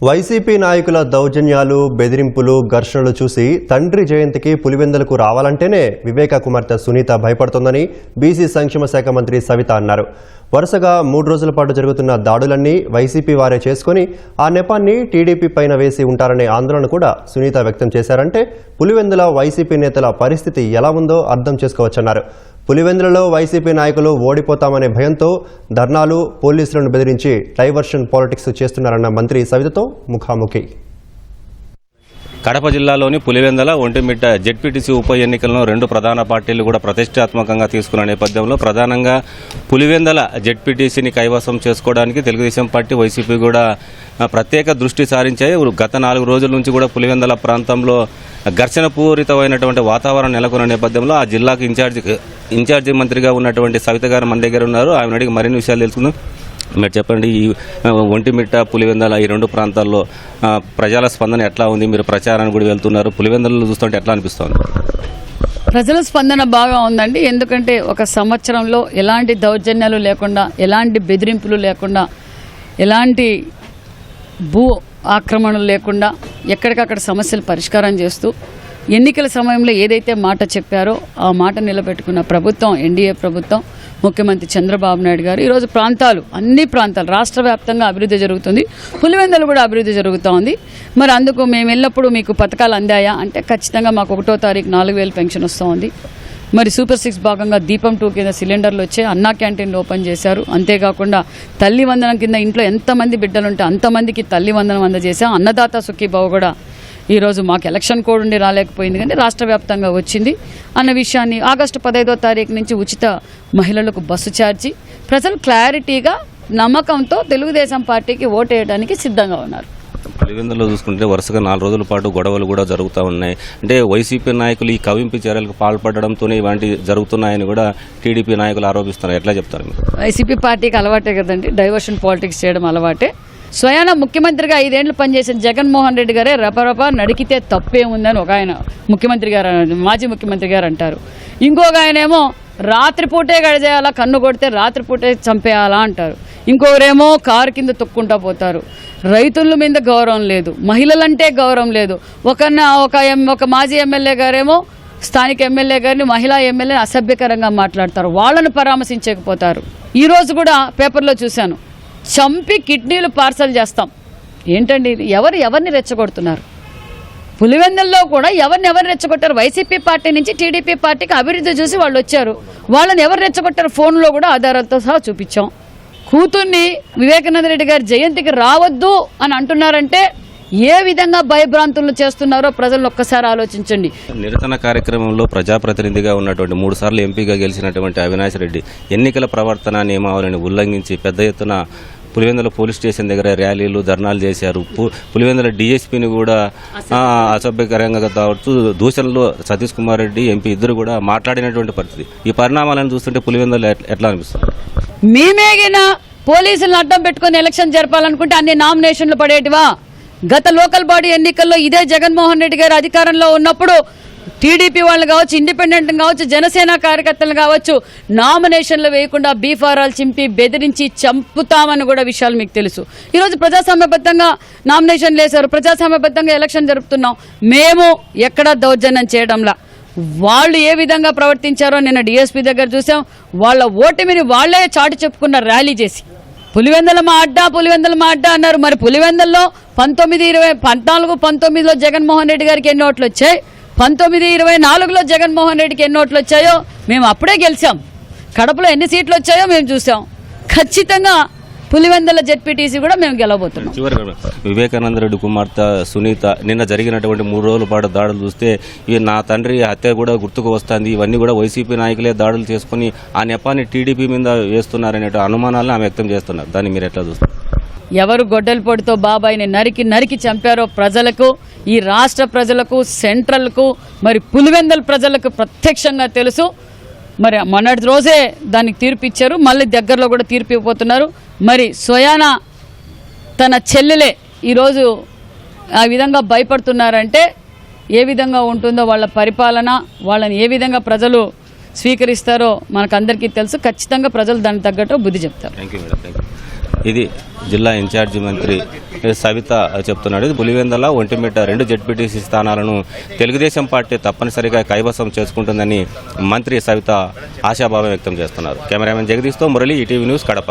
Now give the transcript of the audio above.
YCP నాయకుల దౌర్జన్యాలు, బెదిరింపులు, ఘర్షణలు చూసి తండ్రి జయంతికి పులివెందులకు రావాలంటేనే వివేక కుమార్తె సునీత భయపడుతోందని బీసీ సంక్షేమ శాఖ మంత్రి సవిత అన్నారు. వరుసగా 3 రోజుల పాటు జరుగుతున్న దాడులన్నీ వైసీపీ వారే చేసుకుని ఆ నెపాన్ని టీడీపీ పైన వేసి ఉంటారనే ఆందోళన కూడా సునీత వ్యక్తం చేశారంటే పులివెందుల వైసీపీ నేతల పరిస్థితి ఎలా ఉందో అర్థం చేసుకోవచ్చన్నారు. పులివెందులలో వైసీపీ నాయకులు ఓడిపోతామనే భయంతో ధర్నాలు, పోలీసులను బెదిరించి డైవర్షన్ పాలిటిక్స్ చేస్తున్నారన్న మంత్రి సవితతో ముఖాముఖి. కడప జిల్లాలోని పులివెందుల, ఒంటిమిట్ట జెడ్పీటీసీ ఉప ఎన్నికలను 2 ప్రధాన పార్టీలు కూడా ప్రతిష్టాత్మకంగా తీసుకున్న నేపథ్యంలో ప్రధానంగా పులివెందుల జెడ్పీటీసీని కైవసం చేసుకోవడానికి తెలుగుదేశం పార్టీ, వైసీపీ కూడా ప్రత్యేక దృష్టి సారించాయి. గత 4 రోజుల నుంచి కూడా పులివెందుల ప్రాంతంలో ఘర్షణ పూరితమైనటువంటి వాతావరణం నెలకొన్న నేపథ్యంలో ఆ జిల్లాకు ఇన్ఛార్జి మంత్రిగా ఉన్నటువంటి సవిత గారు మన దగ్గర ఉన్నారు. ఆమె అడిగి మరిన్ని విషయాలు తెలుసుకుందాం. మీరు చెప్పండి, ఈ ఒంటిమిట్ట, పులివెందుల ఈ 2 ప్రాంతాల్లో ప్రజల స్పందన ఎట్లా ఉంది? మీరు ప్రచారానికి కూడా వెళ్తున్నారు, పులివెందులలో చూస్తుంటే ఎట్లా అనిపిస్తుంది? ప్రజల స్పందన బాగా ఉందండి. ఎందుకంటే ఒక సంవత్సరంలో ఎలాంటి దౌర్జన్యాలు లేకుండా, ఎలాంటి బెదిరింపులు లేకుండా, ఎలాంటి భూ ఆక్రమణలు లేకుండా ఎక్కడికక్కడ సమస్యలు పరిష్కారం చేస్తూ ఎన్నికల సమయంలో ఏదైతే మాట చెప్పారో ఆ మాట నిలబెట్టుకున్న ప్రభుత్వం ఎన్డీఏ ప్రభుత్వం, ముఖ్యమంత్రి చంద్రబాబు నాయుడు గారు. ఈరోజు అన్ని ప్రాంతాలు రాష్ట్ర వ్యాప్తంగా అభివృద్ధి జరుగుతుంది. పులివెందులు కూడా అభివృద్ధి జరుగుతూ ఉంది. మరి అందుకు మేము ఎల్లప్పుడూ మీకు పథకాలు అందాయా అంటే ఖచ్చితంగా మాకు 1వ తారీఖు 4,000 పెన్షన్ వస్తూ ఉంది. మరి సూపర్ 6 భాగంగా దీపం 2 కింద సిలిండర్లు వచ్చాయి. అన్నా క్యాంటీన్లు ఓపెన్ చేశారు. అంతేకాకుండా తల్లి వందనం కింద ఇంట్లో ఎంతమంది బిడ్డలుంటే అంతమందికి తల్లి వందనం అందజేశాం. అన్నదాత సుఖీభావ కూడా ఈరోజు మాకు ఎలక్షన్ కోడ్ ఉండి రాలేకపోయింది, కానీ రాష్ట్ర వ్యాప్తంగా వచ్చింది అన్న విషయాన్ని ఆగస్టు 15వ తారీఖు నుంచి ఉచిత మహిళలకు బస్సు ఛార్జీ. ప్రజలు క్లారిటీగా, నమ్మకంతో తెలుగుదేశం పార్టీకి ఓటేయడానికి సిద్ధంగా ఉన్నారు. పులివెందులో చూసుకుంటే వరుసగా 4 రోజుల పాటు గొడవలు కూడా జరుగుతూ ఉన్నాయి. అంటే వైసీపీ నాయకులు ఈ కవింపు చర్యలకు పాల్పడడంతోనే ఇలాంటి జరుగుతున్నాయని కూడా టీడీపీ నాయకులు ఆరోపిస్తున్నారు. ఎట్లా చెప్తారు మీరు? వైసీపీ పార్టీకి అలవాటే కదండి, డైవర్షన్ పాలిటిక్స్ చేయడం అలవాటే. స్వయాన ముఖ్యమంత్రిగా 5 ఏళ్లు పనిచేసిన జగన్మోహన్ రెడ్డి గారే రపరప నడికితే తప్పే ఉందని ఒక ఆయన ముఖ్యమంత్రి గారు, మాజీ ముఖ్యమంత్రి గారు అంటారు. ఇంకొక ఆయనేమో రాత్రిపూటే గడిచేయాలా, కన్ను కొడితే రాత్రిపూటే చంపేయాలా అంటారు. ఇంకొకరేమో కారు కింద తొక్కుంటా పోతారు. రైతుల మీద గౌరవం లేదు, మహిళలంటే గౌరవం లేదు. ఒక మాజీ ఎమ్మెల్యే గారేమో స్థానిక ఎమ్మెల్యే గారిని, మహిళా ఎమ్మెల్యేని అసభ్యకరంగా మాట్లాడతారు, వాళ్ళను పరామర్శించకపోతారు. ఈరోజు కూడా పేపర్లో చూశాను, చంపి కిడ్నీలు పార్సల్ చేస్తాం. ఏంటండి ఇది? ఎవరిని రెచ్చగొడుతున్నారు? పులివెందుల్లో కూడా ఎవరిని రెచ్చగొట్టారు? వైసీపీ పార్టీ నుంచి టీడీపీ పార్టీకి అభివృద్ధి చూసి వాళ్ళు వచ్చారు. వాళ్ళని ఎవరు రెచ్చగొట్టారు? ఫోన్లో కూడా ఆధారాలతో సహా చూపించాం. కూతుర్ని వివేకానంద రెడ్డి గారి జయంతికి రావద్దు అని అంటున్నారంటే ఏ విధంగా భయభ్రాంతులను చేస్తున్నారో ప్రజలను ఒక్కసారి ఆలోచించండి. నిరసన కార్యక్రమంలో ప్రజాప్రతినిధిగా ఉన్నటువంటి 3 సార్లు ఎంపీగా గెలిచినటువంటి అవినాష్ రెడ్డి ఎన్నికల ప్రవర్తన నియమావళిని ఉల్లంఘించి పెద్ద ఎత్తున పులివెందుల పోలీస్ స్టేషన్ దగ్గర ర్యాలీలు, ధర్నాలు చేశారు. పులివెందుల డీఎస్పీని కూడా అసభ్యకరంగా కావచ్చు, దూషణలో సతీష్ కుమార్ రెడ్డి ఎంపీ ఇద్దరు కూడా మాట్లాడినటువంటి పరిస్థితి. ఈ పరిణామాలను చూస్తుంటే పులివెందులు ఎట్లా అనిపిస్తుంది? మేమేగిన పోలీసులను అడ్డం పెట్టుకుని ఎలక్షన్ జరపాలనుకుంటే అన్ని నామినేషన్లు పడేటివా? గత లోకల్ బాడీ ఎన్నికల్లో ఇదే జగన్మోహన్ రెడ్డి గారు అధికారంలో ఉన్నప్పుడు టీడీపీ వాళ్ళు కావచ్చు, ఇండిపెండెంట్ కావచ్చు, జనసేన కార్యకర్తలు కావచ్చు, నామినేషన్లు వేయకుండా బీఫారాలు చింపి బెదిరించి చంపుతామని కూడా విషయాలు మీకు తెలుసు. ఈరోజు ప్రజాస్వామ్యబద్ధంగా నామినేషన్లు వేశారు, ప్రజాస్వామ్యబద్ధంగా ఎలక్షన్ జరుపుతున్నాం. మేము ఎక్కడా దౌర్జన్యం చేయడంలా. వాళ్ళు ఏ విధంగా ప్రవర్తించారో నిన్న డిఎస్పీ దగ్గర చూసాం. వాళ్ళ ఓటమిని వాళ్లే చాటు చెప్పుకున్న ర్యాలీ చేసి పులివెందుల మా అడ్డా అన్నారు. మరి పులివెందుల్లో 1919లో జగన్మోహన్ రెడ్డి గారికి ఎన్ని ఓట్లు వచ్చాయి? 1924లో జగన్మోహన్ రెడ్డికి ఎన్ని ఓట్లు వచ్చాయో మేము అప్పుడే గెలిచాం. కడపలో ఎన్ని సీట్లు వచ్చాయో మేము చూసాం. ఖచ్చితంగా పులివెందుల జెడ్పీటీసీ కూడా మేము గెలవబోతున్నాం. వివేకానంద రెడ్డి కుమార్తె సునీత నిన్న జరిగినటువంటి 3 రోజుల పాటు దాడులు చూస్తే నా తండ్రి హత్య కూడా గుర్తుకు వస్తుంది. ఇవన్నీ కూడా వైసీపీ నాయకులే దాడులు చేసుకుని ఆ నెపాన్ని టీడీపీ మీద వేస్తున్నారనే అనుమానాలను ఆమె వ్యక్తం చేస్తున్నారు. దాన్ని మీరు ఎట్లా చూస్తారు? ఎవరు గొడ్డలి పొడితో బాబాయిని నరికి చంపారో ప్రజలకు, ఈ రాష్ట్ర ప్రజలకు, సెంట్రల్కు, మరి పులివెందుల ప్రజలకు ప్రత్యక్షంగా తెలుసు. మరి మొన్నటి రోజే దానికి తీర్పు ఇచ్చారు, మళ్ళీ దగ్గరలో కూడా తీర్పు ఇవ్వబోతున్నారు. మరి స్వయాన తన చెల్లెలే ఈరోజు ఆ విధంగా భయపడుతున్నారంటే ఏ విధంగా ఉంటుందో వాళ్ళ పరిపాలన, వాళ్ళని ఏ విధంగా ప్రజలు స్వీకరిస్తారో మనకందరికీ తెలుసు. ఖచ్చితంగా ప్రజలు దానికి తగ్గట్టు బుద్ధి చెప్తారు. ఇది జిల్లా ఇన్ఛార్జి మంత్రి సవిత చెప్తున్నాడు. ఇది పులివెందల, ఒంటిమిట్ట 2 జెడ్పీటీసీ స్థానాలను తెలుగుదేశం పార్టీ తప్పనిసరిగా కైవసం చేసుకుంటుందని మంత్రి సవిత ఆశాభావం వ్యక్తం చేస్తున్నారు. కెమెరామెన్ జగదీష్తో మురళి, ఈటీవీ న్యూస్, కడప.